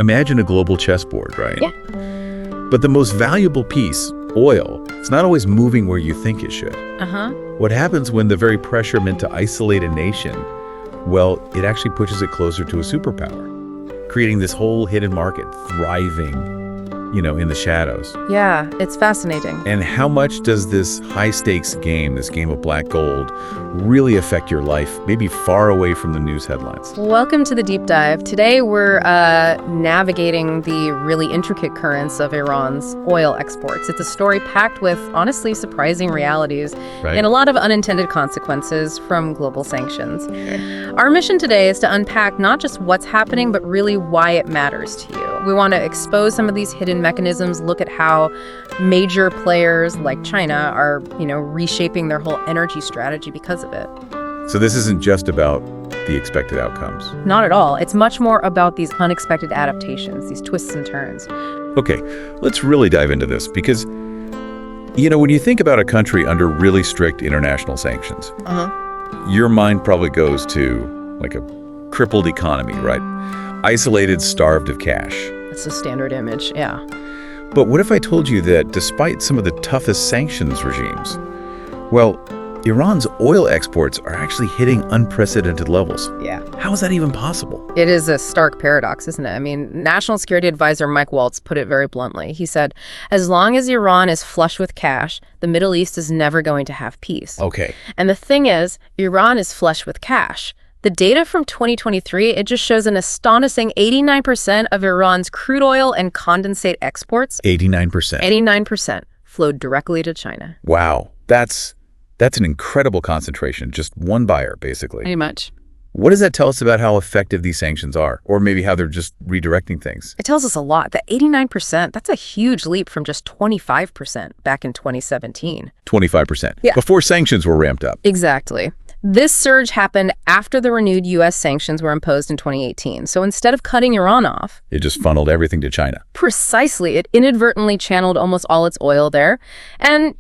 imagine a global chessboard, right? Yeah. But the most valuable piece, oil, it's not always moving where you think it should. What happens when the very pressure meant to isolate a nation, well, it actually pushes it closer to a superpower, creating this whole hidden market thriving, in the shadows. Yeah, it's fascinating. And how much does this high-stakes game, this game of black gold, really affect your life, maybe far away from the news headlines? Welcome to the deep dive. Today we're navigating the really intricate currents of Iran's oil exports. It's a story packed with, honestly, surprising realities and a lot of unintended consequences from global sanctions. Our mission today is to unpack not just what's happening, but really why it matters to you. We want to expose some of these hidden mechanisms, look at how major players like China are, reshaping their whole energy strategy because of it. So this isn't just about the expected outcomes. Not at all. It's much more about these unexpected adaptations, these twists and turns. Okay, let's really dive into this because, when you think about a country under really strict international sanctions, your mind probably goes to like a crippled economy, right? Isolated, starved of cash. That's a standard image, yeah. But what if I told you that despite some of the toughest sanctions regimes, well, Iran's oil exports are actually hitting unprecedented levels? Yeah. How is that even possible? It is a stark paradox, isn't it? I mean, National Security Advisor Mike Waltz put it very bluntly. He said, as long as Iran is flush with cash, the Middle East is never going to have peace. Okay. And the thing is, Iran is flush with cash. The data from 2023, it just shows an astonishing 89% of Iran's crude oil and condensate exports. 89%. 89% flowed directly to China. Wow. That's an incredible concentration. Just one buyer, basically. Pretty much. What does that tell us about how effective these sanctions are? Or maybe how they're just redirecting things? It tells us a lot. That 89%, that's a huge leap from just 25% back in 2017. 25%. Yeah. Before sanctions were ramped up. Exactly. This surge happened after the renewed U.S. sanctions were imposed in 2018. So instead of cutting Iran off, it just funneled everything to China. Precisely. It inadvertently channeled almost all its oil there. And,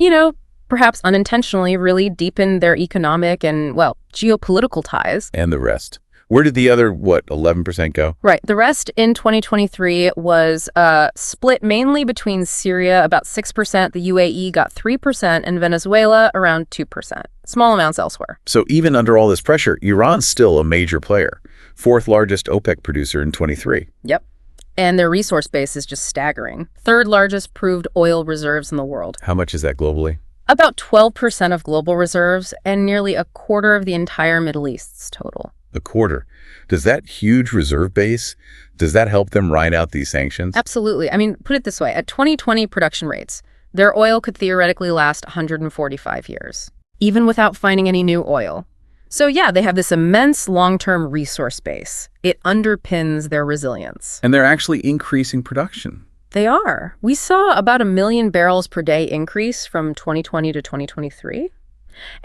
perhaps unintentionally really deepened their economic and, geopolitical ties. And the rest. Where did the other, 11% go? Right. The rest in 2023 was split mainly between Syria, about 6%, the UAE got 3%, and Venezuela around 2%. Small amounts elsewhere. So even under all this pressure, Iran's still a major player. Fourth largest OPEC producer in 23. Yep. And their resource base is just staggering. Third largest proved oil reserves in the world. How much is that globally? About 12% of global reserves and nearly a quarter of the entire Middle East's total. A quarter. Does that huge reserve base, does that help them ride out these sanctions? Absolutely. I mean, put it this way. At 2020 production rates, their oil could theoretically last 145 years, even without finding any new oil. So yeah, they have this immense long-term resource base. It underpins their resilience. And they're actually increasing production. They are. We saw about 1 million barrels per day increase from 2020 to 2023.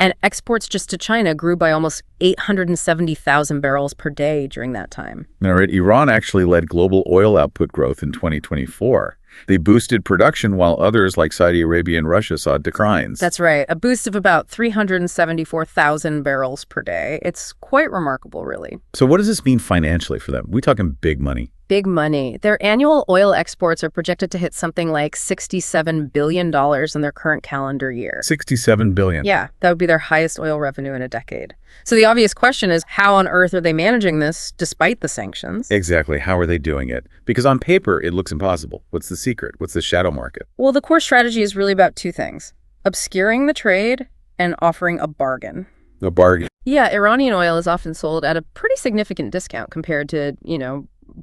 And exports just to China grew by almost 870,000 barrels per day during that time. All right, Iran actually led global oil output growth in 2024. They boosted production while others like Saudi Arabia and Russia saw declines. That's right, a boost of about 374,000 barrels per day. It's quite remarkable, really. So what does this mean financially for them? We're talking big money. Big money. Their annual oil exports are projected to hit something like $67 billion in their current calendar year. $67 billion. Yeah, that would be their highest oil revenue in a decade. So the obvious question is, how on earth are they managing this despite the sanctions? Exactly. How are they doing it? Because on paper, it looks impossible. What's the secret? What's the shadow market? Well, the core strategy is really about two things: obscuring the trade and offering a bargain. A bargain. Yeah, Iranian oil is often sold at a pretty significant discount compared to,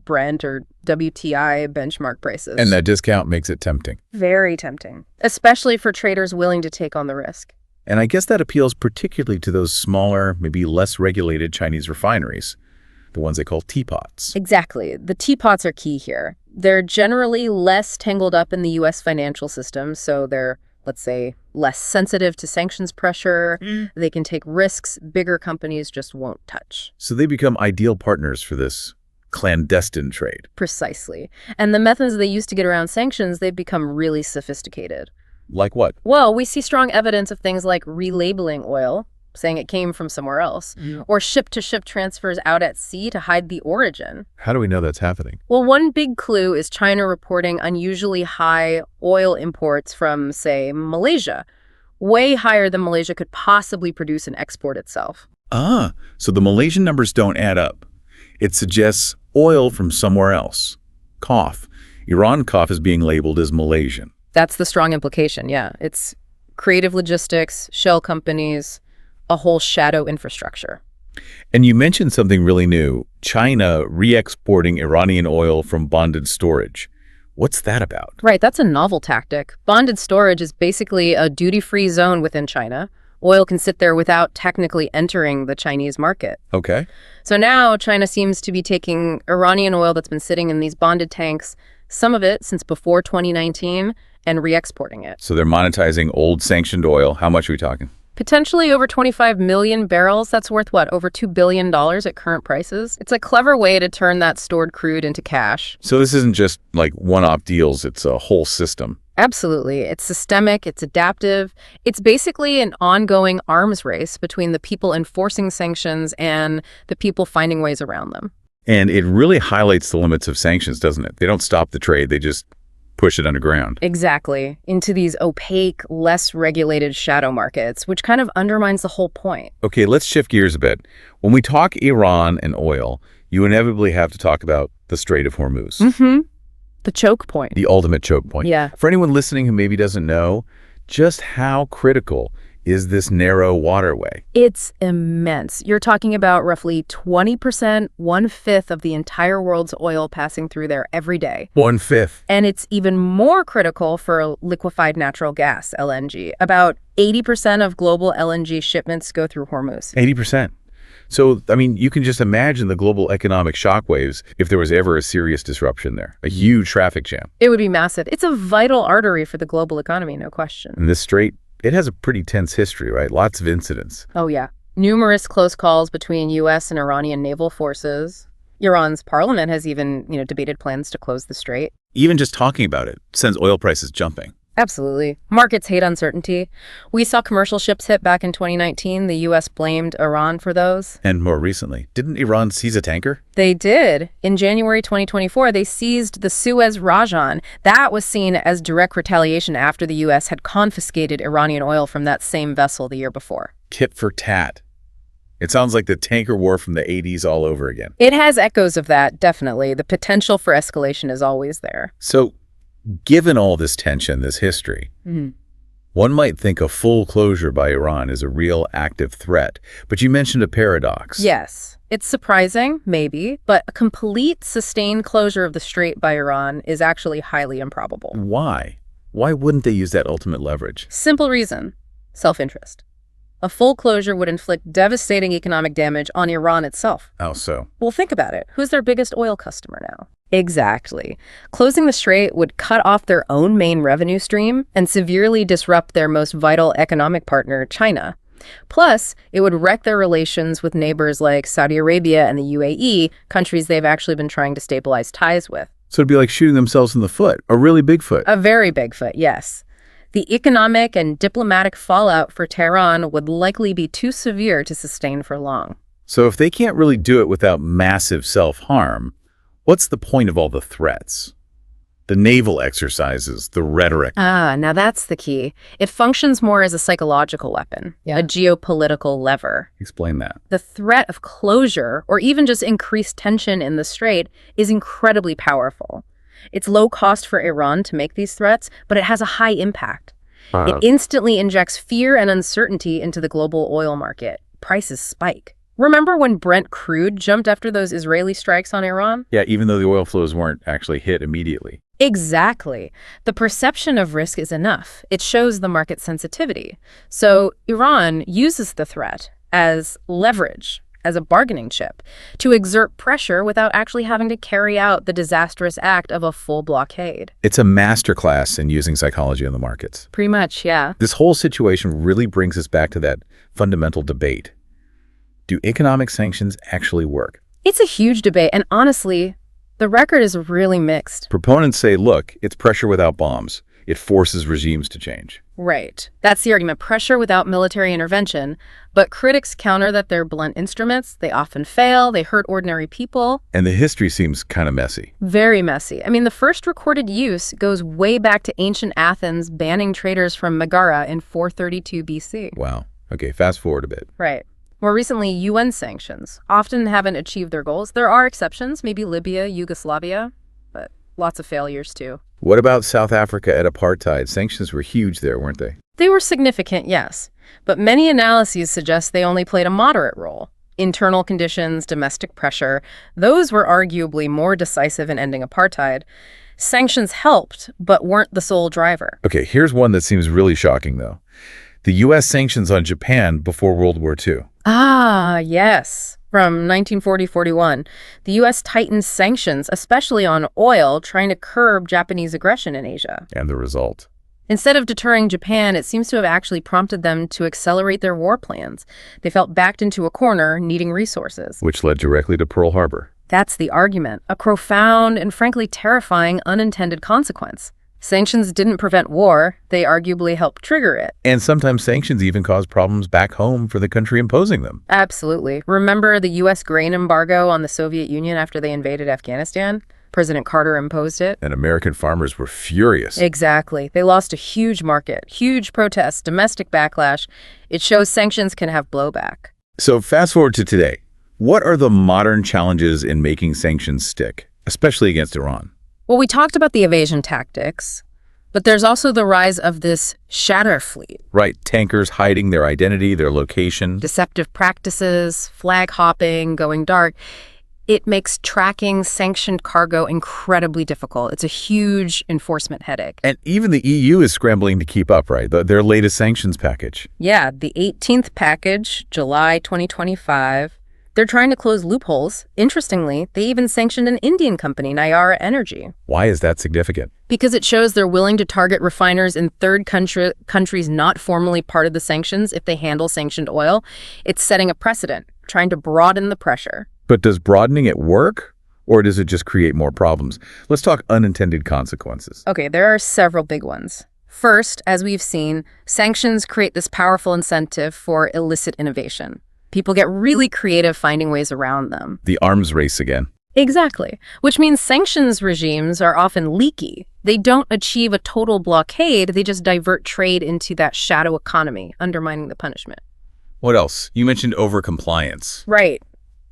Brent or WTI benchmark prices. And that discount makes it tempting. Very tempting, especially for traders willing to take on the risk. And I guess that appeals particularly to those smaller, maybe less regulated Chinese refineries, the ones they call teapots. Exactly. The teapots are key here. They're generally less tangled up in the U.S. financial system, so they're, let's say, less sensitive to sanctions pressure. They can take risks bigger companies just won't touch. So they become ideal partners for this clandestine trade. Precisely. And the methods they use to get around sanctions, they've become really sophisticated. Like what? Well, we see strong evidence of things like relabeling oil, saying it came from somewhere else, or ship-to-ship transfers out at sea to hide the origin. How do we know that's happening? Well, one big clue is China reporting unusually high oil imports from, say, Malaysia, way higher than Malaysia could possibly produce and export itself. So the Malaysian numbers don't add up. It suggests oil from somewhere else. Cough. Iran cough is being labeled as Malaysian. That's the strong implication, yeah. It's creative logistics, shell companies, a whole shadow infrastructure. And you mentioned something really new, China re-exporting Iranian oil from bonded storage. What's that about? Right, that's a novel tactic. Bonded storage is basically a duty-free zone within China. Oil can sit there without technically entering the Chinese market. Okay. So now China seems to be taking Iranian oil that's been sitting in these bonded tanks, some of it since before 2019, and re-exporting it. So they're monetizing old sanctioned oil. How much are we talking? Potentially over 25 million barrels. That's worth what, over $2 billion at current prices? It's a clever way to turn that stored crude into cash. So this isn't just like one-off deals, it's a whole system. Absolutely. It's systemic, it's adaptive. It's basically an ongoing arms race between the people enforcing sanctions and the people finding ways around them. And it really highlights the limits of sanctions, doesn't it? They don't stop the trade, they just push it underground. Exactly. Into these opaque, less regulated shadow markets, which kind of undermines the whole point. Okay, let's shift gears a bit. When we talk Iran and oil, you inevitably have to talk about the Strait of Hormuz. The choke point. The ultimate choke point. Yeah. For anyone listening who maybe doesn't know, just how critical is this narrow waterway? It's immense. You're talking about roughly 20%, 1/5 of the entire world's oil passing through there every day. 1/5. And it's even more critical for liquefied natural gas, LNG. About 80% of global LNG shipments go through Hormuz. 80%. So, I mean, you can just imagine the global economic shockwaves if there was ever a serious disruption there, a huge traffic jam. It would be massive. It's a vital artery for the global economy, no question. And this strait, it has a pretty tense history, right? Lots of incidents. Oh, yeah. Numerous close calls between U.S. and Iranian naval forces. Iran's parliament has even, debated plans to close the strait. Even just talking about it sends oil prices jumping. Absolutely. Markets hate uncertainty. We saw commercial ships hit back in 2019. The U.S. blamed Iran for those. And more recently, didn't Iran seize a tanker? They did. In January 2024, they seized the Suez Rajan. That was seen as direct retaliation after the U.S. had confiscated Iranian oil from that same vessel the year before. Tit for tat. It sounds like the tanker war from the 80s all over again. It has echoes of that, definitely. The potential for escalation is always there. So, given all this tension, this history, one might think a full closure by Iran is a real active threat. But you mentioned a paradox. Yes. It's surprising, maybe, but a complete sustained closure of the strait by Iran is actually highly improbable. Why? Why wouldn't they use that ultimate leverage? Simple reason. Self-interest. A full closure would inflict devastating economic damage on Iran itself. How so? Well, think about it. Who's their biggest oil customer now? Exactly. Closing the strait would cut off their own main revenue stream and severely disrupt their most vital economic partner, China. Plus, it would wreck their relations with neighbors like Saudi Arabia and the UAE, countries they've actually been trying to stabilize ties with. So it'd be like shooting themselves in the foot, a really big foot. A very big foot, yes. The economic and diplomatic fallout for Tehran would likely be too severe to sustain for long. So if they can't really do it without massive self-harm, what's the point of all the threats? The naval exercises, the rhetoric. Now that's the key. It functions more as a psychological weapon, a geopolitical lever. Explain that. The threat of closure, or even just increased tension in the strait, is incredibly powerful. It's low cost for Iran to make these threats, but it has a high impact. It instantly injects fear and uncertainty into the global oil market. Prices spike. Remember when Brent crude jumped after those Israeli strikes on Iran? Yeah, even though the oil flows weren't actually hit immediately. Exactly. The perception of risk is enough. It shows the market sensitivity. So Iran uses the threat as leverage, as a bargaining chip, to exert pressure without actually having to carry out the disastrous act of a full blockade. It's a masterclass in using psychology in the markets. Pretty much, yeah. This whole situation really brings us back to that fundamental debate. Do economic sanctions actually work? It's a huge debate, and honestly, the record is really mixed. Proponents say, look, it's pressure without bombs. it forces regimes to change. Right. That's the argument. Pressure without military intervention. But critics counter that they're blunt instruments. They often fail. They hurt ordinary people. And the history seems kind of messy. Very messy. I mean, the first recorded use goes way back to ancient Athens banning traders from Megara in 432 BC. Wow. Okay, fast forward a bit. Right. More recently, UN sanctions often haven't achieved their goals. There are exceptions, maybe Libya, Yugoslavia, but lots of failures too. What about South Africa at apartheid? Sanctions were huge there, weren't they? They were significant, yes, but many analyses suggest they only played a moderate role. Internal conditions, domestic pressure, those were arguably more decisive in ending apartheid. Sanctions helped, but weren't the sole driver. Okay, here's one that seems really shocking, though. The U.S. sanctions on Japan before World War II. Ah, yes. From 1940-41, the U.S. tightened sanctions, especially on oil, trying to curb Japanese aggression in Asia. And the result? Instead of deterring Japan, it seems to have actually prompted them to accelerate their war plans. They felt backed into a corner, needing resources. Which led directly to Pearl Harbor. That's the argument. A profound and frankly terrifying unintended consequence. Sanctions didn't prevent war, they arguably helped trigger it. And sometimes sanctions even cause problems back home for the country imposing them. Absolutely. Remember the U.S. grain embargo on the Soviet Union after they invaded Afghanistan? President Carter imposed it. And American farmers were furious. Exactly. They lost a huge market, huge protests, domestic backlash. It shows sanctions can have blowback. So fast forward to today. What are the modern challenges in making sanctions stick, especially against Iran? Well, we talked about the evasion tactics, but there's also the rise of this shadow fleet. Right, tankers hiding their identity, their location. Deceptive practices, flag hopping, going dark. It makes tracking sanctioned cargo incredibly difficult. It's a huge enforcement headache. And even the EU is scrambling to keep up, right? Their latest sanctions package. Yeah, the 18th package, July 2025. They're trying to close loopholes. Interestingly, they even sanctioned an Indian company, Nayara Energy. Why is that significant? Because it shows they're willing to target refiners in third countries not formally part of the sanctions if they handle sanctioned oil. It's setting a precedent, trying to broaden the pressure. But does broadening it work, or does it just create more problems? Let's talk unintended consequences. Okay, there are several big ones. First, as we've seen, sanctions create this powerful incentive for illicit innovation. People get really creative finding ways around them. The arms race again. Exactly. Which means sanctions regimes are often leaky. They don't achieve a total blockade, they just divert trade into that shadow economy, undermining the punishment. What else? You mentioned overcompliance. Right.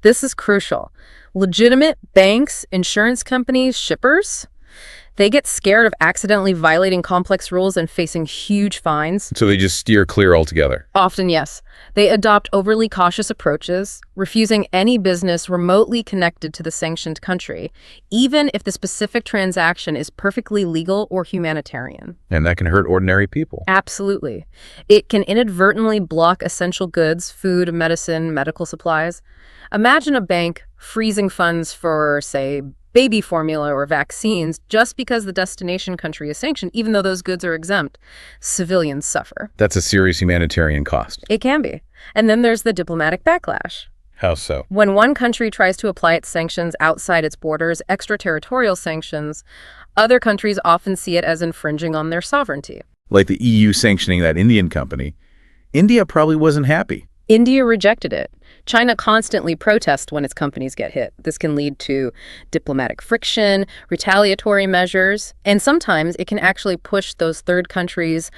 This is crucial. Legitimate banks, insurance companies, shippers, they get scared of accidentally violating complex rules and facing huge fines. So they just steer clear altogether. Often, yes. They adopt overly cautious approaches, refusing any business remotely connected to the sanctioned country, even if the specific transaction is perfectly legal or humanitarian. And that can hurt ordinary people. Absolutely. It can inadvertently block essential goods, food, medicine, medical supplies. Imagine a bank freezing funds for, say, baby formula or vaccines just because the destination country is sanctioned, even though those goods are exempt. Civilians suffer. That's a serious humanitarian cost. It can be. And then there's the diplomatic backlash. How so? When one country tries to apply its sanctions outside its borders, extraterritorial sanctions, other countries often see it as infringing on their sovereignty. Like the EU sanctioning that Indian company. India probably wasn't happy. India rejected it. China constantly protests when its companies get hit. This can lead to diplomatic friction, retaliatory measures, and sometimes it can actually push those third countries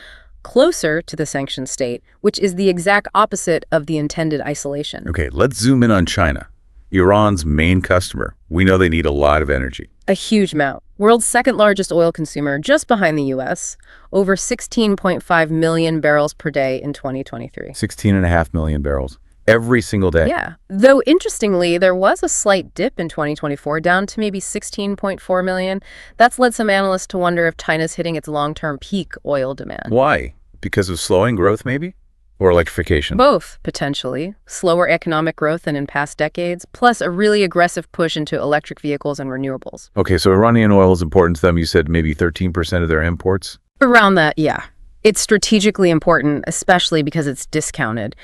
closer to the sanctioned state, which is the exact opposite of the intended isolation. Okay, let's zoom in on China, Iran's main customer. We know they need a lot of energy. A huge amount. World's second largest oil consumer, just behind the U.S., over 16.5 million barrels per day in 2023. 16.5 million barrels every single day. Yeah. Though, interestingly, there was a slight dip in 2024, down to maybe 16.4 million. That's led some analysts to wonder if China's hitting its long-term peak oil demand. Why? Because of slowing growth, maybe? Or electrification? Both, potentially. Slower economic growth than in past decades, plus a really aggressive push into electric vehicles and renewables. Okay, so Iranian oil is important to them. You said maybe 13% of their imports? Around that, yeah. It's strategically important, especially because it's discounted.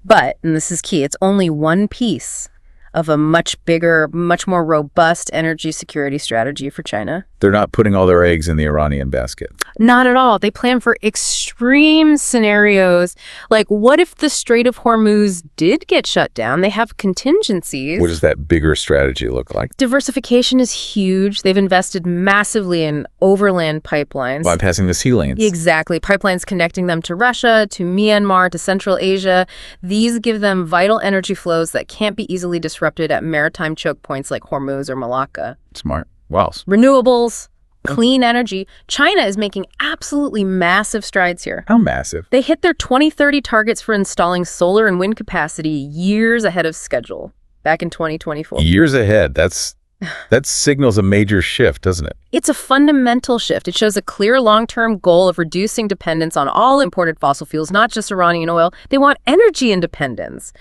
But, and this is key, it's only one piece of a much bigger, much more robust energy security strategy for China. They're not putting all their eggs in the Iranian basket. Not at all. They plan for extreme scenarios. Like, what if the Strait of Hormuz did get shut down? They have contingencies. What does that bigger strategy look like? Diversification is huge. They've invested massively in overland pipelines. Bypassing the sea lanes. Exactly. Pipelines connecting them to Russia, to Myanmar, to Central Asia. These give them vital energy flows that can't be easily disrupted at maritime choke points like Hormuz or Malacca. Smart. Wow. Renewables, clean energy. China is making absolutely massive strides here. How massive? They hit their 2030 targets for installing solar and wind capacity years ahead of schedule, back in 2024. Years ahead. That signals a major shift, doesn't it? It's a fundamental shift. It shows a clear long-term goal of reducing dependence on all imported fossil fuels, not just Iranian oil. They want energy independence.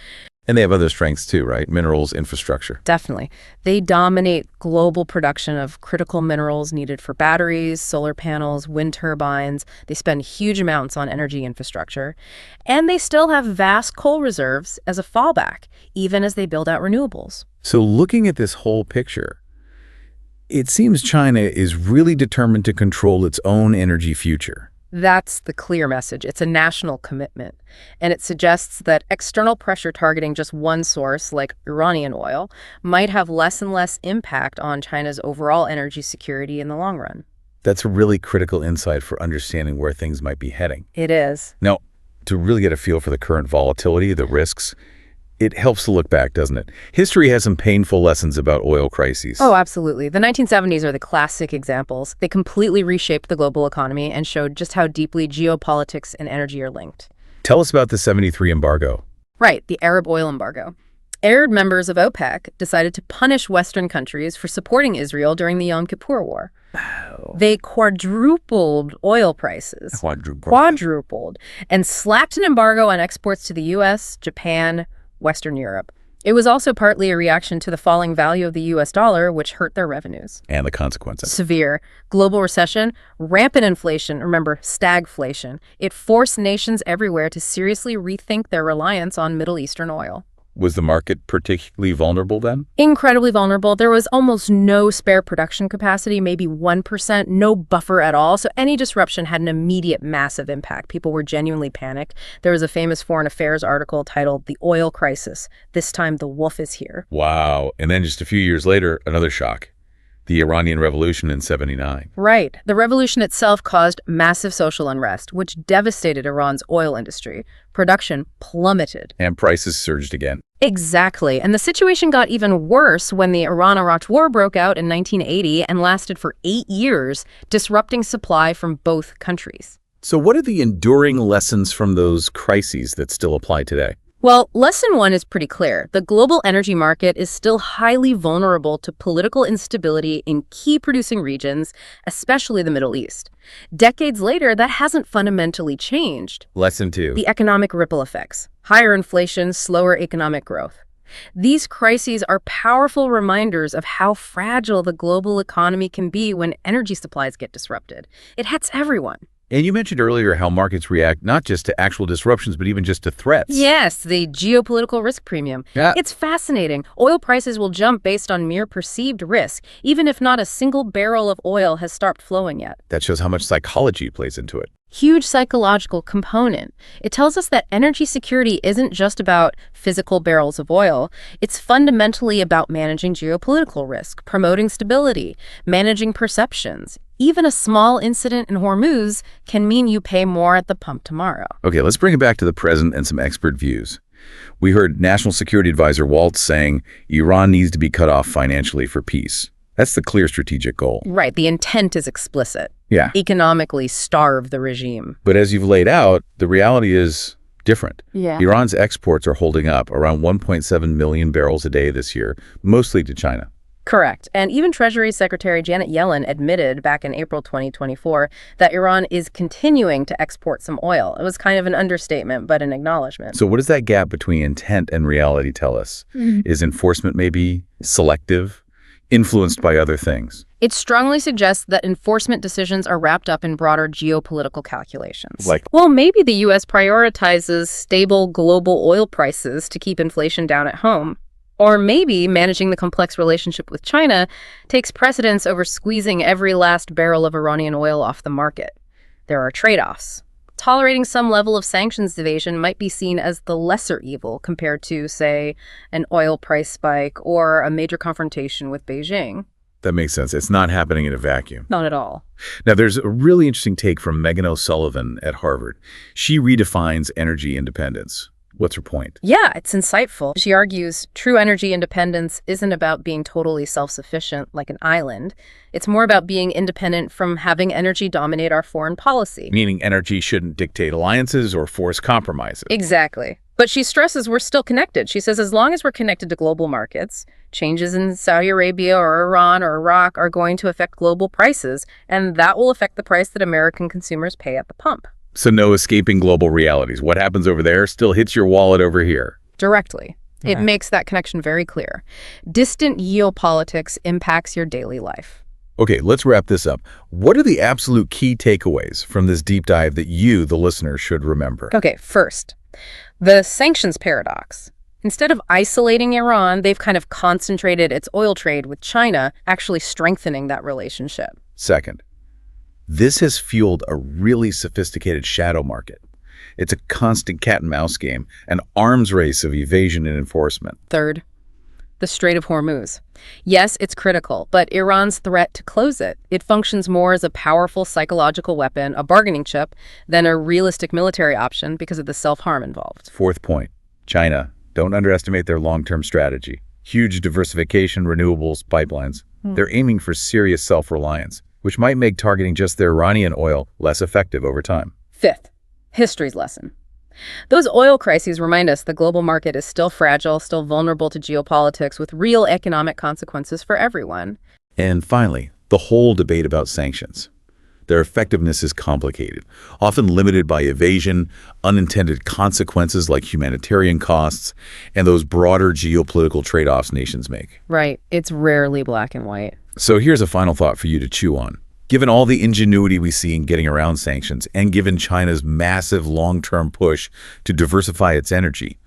And they have other strengths too, right? Minerals, infrastructure. Definitely. They dominate global production of critical minerals needed for batteries, solar panels, wind turbines. They spend huge amounts on energy infrastructure. And they still have vast coal reserves as a fallback, even as they build out renewables. So looking at this whole picture, it seems China is really determined to control its own energy future. That's the clear message. It's a national commitment. And it suggests that external pressure targeting just one source, like Iranian oil, might have less and less impact on China's overall energy security in the long run. That's a really critical insight for understanding where things might be heading. It is. Now, to really get a feel for the current volatility, the risks, it helps to look back, doesn't it? History has some painful lessons about oil crises. Oh, absolutely. The 1970s are the classic examples. They completely reshaped the global economy and showed just how deeply geopolitics and energy are linked. Tell us about the 73 embargo. Right, the Arab oil embargo. Arab members of OPEC decided to punish Western countries for supporting Israel during the Yom Kippur War. Wow. They quadrupled oil prices. Quadrupled. And slapped an embargo on exports to the U.S., Japan, Western Europe. It was also partly a reaction to the falling value of the U.S. dollar, which hurt their revenues. And the consequences. Severe. Global recession, rampant inflation, remember, stagflation. It forced nations everywhere to seriously rethink their reliance on Middle Eastern oil. Was the market particularly vulnerable then? Incredibly vulnerable. There was almost no spare production capacity, maybe 1%, no buffer at all. So any disruption had an immediate massive impact. People were genuinely panicked. There was a famous foreign affairs article titled "The Oil Crisis. This time the wolf is here." Wow. And then just a few years later, another shock. The Iranian Revolution in '79. Right. The revolution itself caused massive social unrest, which devastated Iran's oil industry. Production plummeted. And prices surged again. Exactly. And the situation got even worse when the Iran-Iraq War broke out in 1980 and lasted for 8 years, disrupting supply from both countries. So what are the enduring lessons from those crises that still apply today? Well, lesson one is pretty clear. The global energy market is still highly vulnerable to political instability in key producing regions, especially the Middle East. Decades later, that hasn't fundamentally changed. Lesson two. The economic ripple effects. Higher inflation, slower economic growth. These crises are powerful reminders of how fragile the global economy can be when energy supplies get disrupted. It hits everyone. And you mentioned earlier how markets react not just to actual disruptions, but even just to threats. Yes, the geopolitical risk premium. Yeah. It's fascinating. Oil prices will jump based on mere perceived risk, even if not a single barrel of oil has stopped flowing yet. That shows how much psychology plays into it. Huge psychological component. It tells us that energy security isn't just about physical barrels of oil. It's fundamentally about managing geopolitical risk, promoting stability, managing perceptions. Even a small incident in Hormuz can mean you pay more at the pump tomorrow. Okay, let's bring it back to the present and some expert views. We heard National Security Advisor Waltz saying Iran needs to be cut off financially for peace. That's the clear strategic goal. Right, the intent is explicit. Yeah. Economically starve the regime. But as you've laid out, the reality is different. Yeah. Iran's exports are holding up around 1.7 million barrels a day this year, mostly to China. Correct. And even Treasury Secretary Janet Yellen admitted back in April 2024 that Iran is continuing to export some oil. It was kind of an understatement, but an acknowledgement. So what does that gap between intent and reality tell us? Is enforcement maybe selective, influenced by other things? It strongly suggests that enforcement decisions are wrapped up in broader geopolitical calculations. Well, maybe the U.S. prioritizes stable global oil prices to keep inflation down at home. Or maybe managing the complex relationship with China takes precedence over squeezing every last barrel of Iranian oil off the market. There are trade-offs. Tolerating some level of sanctions evasion might be seen as the lesser evil compared to, say, an oil price spike or a major confrontation with Beijing. That makes sense. It's not happening in a vacuum. Not at all. Now, there's a really interesting take from Megan O'Sullivan at Harvard. She redefines energy independence. What's her point? Yeah, it's insightful. She argues true energy independence isn't about being totally self-sufficient like an island. It's more about being independent from having energy dominate our foreign policy. Meaning energy shouldn't dictate alliances or force compromises. Exactly. But she stresses we're still connected. She says as long as we're connected to global markets, changes in Saudi Arabia or Iran or Iraq are going to affect global prices, and that will affect the price that American consumers pay at the pump. So no escaping global realities. What happens over there still hits your wallet over here. Directly. Okay. It makes that connection very clear. Distant geopolitics impacts your daily life. Okay, let's wrap this up. What are the absolute key takeaways from this deep dive that you, the listener, should remember? Okay, first, the sanctions paradox. Instead of isolating Iran, they've kind of concentrated its oil trade with China, actually strengthening that relationship. Second, this has fueled a really sophisticated shadow market. It's a constant cat-and-mouse game, an arms race of evasion and enforcement. Third, the Strait of Hormuz. Yes, it's critical, but Iran's threat to close it functions more as a powerful psychological weapon, a bargaining chip, than a realistic military option because of the self-harm involved. Fourth point, China. Don't underestimate their long-term strategy. Huge diversification, renewables, pipelines. They're aiming for serious self-reliance, which might make targeting just their Iranian oil less effective over time. Fifth, history's lesson. Those oil crises remind us the global market is still fragile, still vulnerable to geopolitics with real economic consequences for everyone. And finally, the whole debate about sanctions. Their effectiveness is complicated, often limited by evasion, unintended consequences like humanitarian costs, and those broader geopolitical trade-offs nations make. Right. It's rarely black and white. So here's a final thought for you to chew on. Given all the ingenuity we see in getting around sanctions, and given China's massive long-term push to diversify its energy,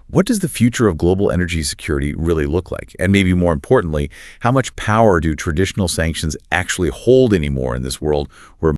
what does the future of global energy security really look like? And maybe more importantly, how much power do traditional sanctions actually hold anymore in this world where